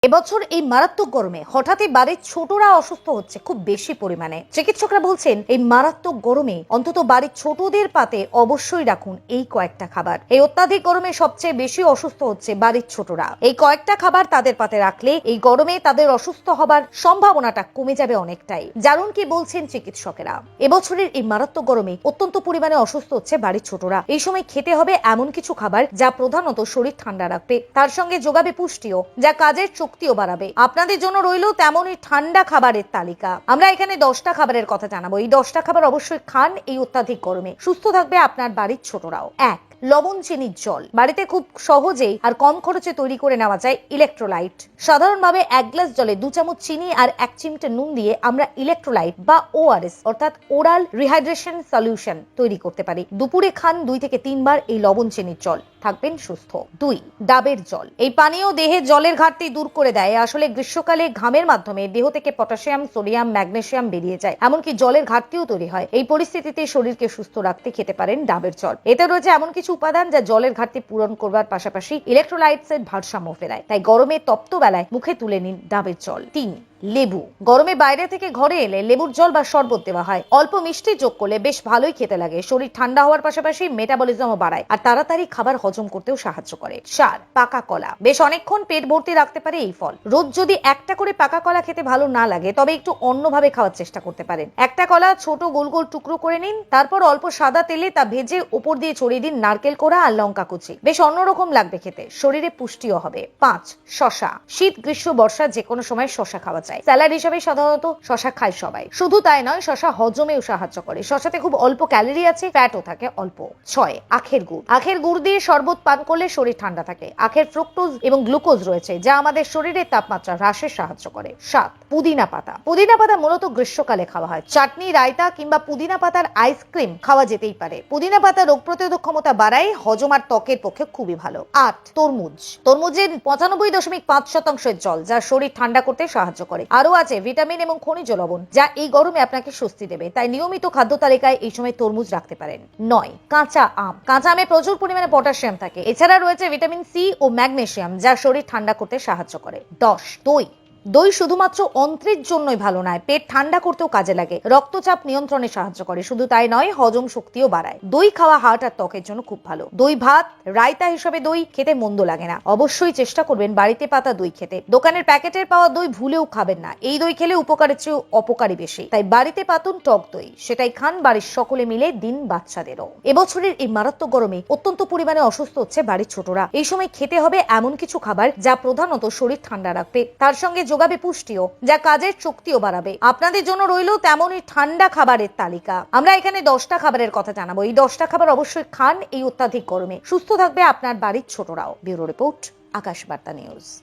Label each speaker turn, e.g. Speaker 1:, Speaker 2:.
Speaker 1: এবছর এই মারাত্মক গরমে হঠাৎই বাড়ির ছোটরা অসুস্থ হচ্ছে খুব বেশি পরিমাণে। চিকিৎসকরা বলছেন এই মারাত্মক গরমে অন্তত বাড়ির ছোটদের পাতে অবশ্যই রাখুন এই কয়েকটা খাবার। এই অত্যাধিক গরমে সবচেয়ে বেশি অসুস্থ হচ্ছে বাড়ির ছোটরা। এই কয়েকটা খাবার তাদের পাতে রাখলে এই গরমে তাদের অসুস্থ হবার সম্ভাবনাটা কমে যাবে অনেকটাই। জানুন কি বলছেন চিকিৎসকেরা। এবছরের এই মারাত্মক গরমে অত্যন্ত পরিমাণে অসুস্থ হচ্ছে বাড়ির ছোটরা। এই সময় খেতে হবে এমন কিছু খাবার যা প্রধানত শরীর ঠান্ডা রাখবে, তার সঙ্গে যোগাবে পুষ্টিও, যা কাজের শক্তিও বাড়াবে। আপনাদের জন্য রইল তেমনই ঠান্ডা খাবারের তালিকা। আমরা এখানে 10টা খাবারের কথা জানাবো। এই 10টা খাবার অবশ্যই খান এই অত্যাধিক গরমে, সুস্থ থাকবে আপনার বাড়ির ছোটরাও। 1. লবণ চিনির জল। বাড়িতে খুব সহজেই আর কম খরচে তৈরি করে নেওয়া যায় ইলেকট্রোলাইট। সাধারণভাবে 1 গ্লাস জলে 2 চামচ চিনি আর 1 চিমটে নুন দিয়ে আমরা ইলেকট্রোলাইট বা ওআরএস অর্থাৎ ওরাল রিহাইড্রেশন সলিউশন তৈরি করতে পারি। দুপুরে খান 2 থেকে 3 বার এই লবণ চিনির জল, থাকবেন সুস্থ। 2. ডাবের জল। এই পানীয় দেহে জলের ঘাটতি দূর করে দেয়। আসলে গ্রীষ্মকালে ঘামের মাধ্যমে দেহ থেকে পটাশিয়াম, সোডিয়াম, ম্যাগনেসিয়াম বেরিয়ে যায়, এমনকি জলের ঘাটতিও তৈরি হয়। এই পরিস্থিতিতে শরীরকে সুস্থ রাখতে খেতে পারেন ডাবের জল। এতে রয়েছে এমন কিছু উপাদান যা জলের ঘাটতি পূরণ করবার পাশাপাশি ইলেকট্রোলাইটসের ভারসাম্য ফেরায়। তাই গরমে তপ্ত বেলায় মুখে তুলে নিন ডাবের জল। 3. লেবু। গরমে বাইরে থেকে ঘরে এলে লেবুর জল বা শরবত দেওয়া হয়। অল্প মিষ্টি যোগ করলে বেশ ভালোই খেতে লাগে। শরীর ঠান্ডা হওয়ার পাশাপাশি মেটাবলিজমও বাড়ায় আর তাড়াতাড়ি খাবার হজম করতেও সাহায্য করে। 4. পাকা কলা। বেশ অনেকক্ষণ পেট ভর্তি রাখতে পারে এই ফল। রোজ যদি একটা করে পাকা কলা খেতে ভালো না লাগে তবে একটু অন্যভাবে খাওয়ার চেষ্টা করতে পারেন। একটা কলা ছোট গোল গোল টুকরো করে নিন, তারপর অল্প সাদা তেলে তা ভেজে উপর দিয়ে ছড়িয়ে দিন নারকেল কোড়া আর লঙ্কা কুচি। বেশ অন্যরকম লাগবে খেতে, শরীরে পুষ্টিও হবে। 5. শশা। শীত, গ্রীষ্ম, বর্ষা যে কোনো সময় শশা খাওয়া যায়। স্যালাড হিসেবে সাধারণত শশা খায় সবাই। শুধু তাই নয়, শশা হজমেও সাহায্য করে। শশাতে খুব অল্প ক্যালোরি আছে, ফ্যাটও থাকে অল্প। 6. আখের গুড়। আখের গুড় দিয়ে শরবত পান করলে শরীর ঠান্ডা থাকে। আখের ফ্রুক্টোজ এবং গ্লুকোজ রয়েছে যা আমাদের শরীরের তাপমাত্রা হ্রাসে সাহায্য করে। 7. পুদিনা পাতা। পুদিনা পাতা মূলত গ্রীষ্মকালে খাওয়া হয়। চাটনি, রায়তা কিংবা পুদিনা পাতার আইসক্রিম খাওয়া যেতেই পারে। পুদিনা পাতা রোগ প্রতিরোধক ক্ষমতা বাড়ায়, হজম আর ত্বকের পক্ষে খুবই ভালো। 8. তরমুজ। তরমুজের 95.5% জল, যা শরীর ঠান্ডা করতে সাহায্য করে। আরো আছে ভিটামিন এবং খনিজ লবণ, যা এই গরমে আপনাকে স্বস্তি দেবে। তাই নিয়মিত খাদ্য তালিকায় এই সময় তরমুজ রাখতে পারেন। 9. কাঁচা আম। কাঁচা আমে প্রচুর পরিমাণে পটাশিয়াম থাকে। এছাড়া রয়েছে ভিটামিন সি ও ম্যাগনেসিয়াম, যা শরীর ঠান্ডা করতে সাহায্য করে। 10. দই। দই শুধুমাত্র অন্ত্রের জন্যই ভালো নয়, পেট ঠান্ডা করতেও কাজে লাগে। রক্তচাপ নিয়ন্ত্রণে সাহায্য করে। শুধু তাই নয়, হজম শক্তিও বাড়ায়। দই খাওয়া হার্ট আর ত্বকের জন্য খুব ভালো। দই ভাত, রায়তা হিসেবে দই খেতে মন্দ লাগে না। অবশ্যই চেষ্টা করবেন বাড়িতে পাতা দই খেতে। দোকানের প্যাকেটের পাওয়া দই ভুলেও খাবেন না। এই দই খেলে উপকারের চেয়ে অপকারী বেশি। তাই বাড়িতে পাতুন টক দই, সেটাই খান বাড়ির সকলে মিলে, দিন বাচ্চাদেরও। এবছরের এই মারাত্মক গরমে অত্যন্ত পরিমাণে অসুস্থ হচ্ছে বাড়ির ছোটরা। এই সময় খেতে হবে এমন কিছু খাবার যা প্রধানত শরীর ঠান্ডা রাখবে, তার সঙ্গে যোগাবে পুষ্টিও, যা কাজের শক্তিও বাড়াবে। আপনাদের জন্য রইল তেমনই ঠান্ডা খাবারের তালিকা। আমরা এখানে 10টা খাবারের কথা জানাবো। এই 10টা খাবার অবশ্যই খান এই অত্যাধিক গরমে, সুস্থ থাকবে আপনার বাড়ির ছোটরাও। ব্যুরো রিপোর্ট, আকাশ বার্তা নিউজ।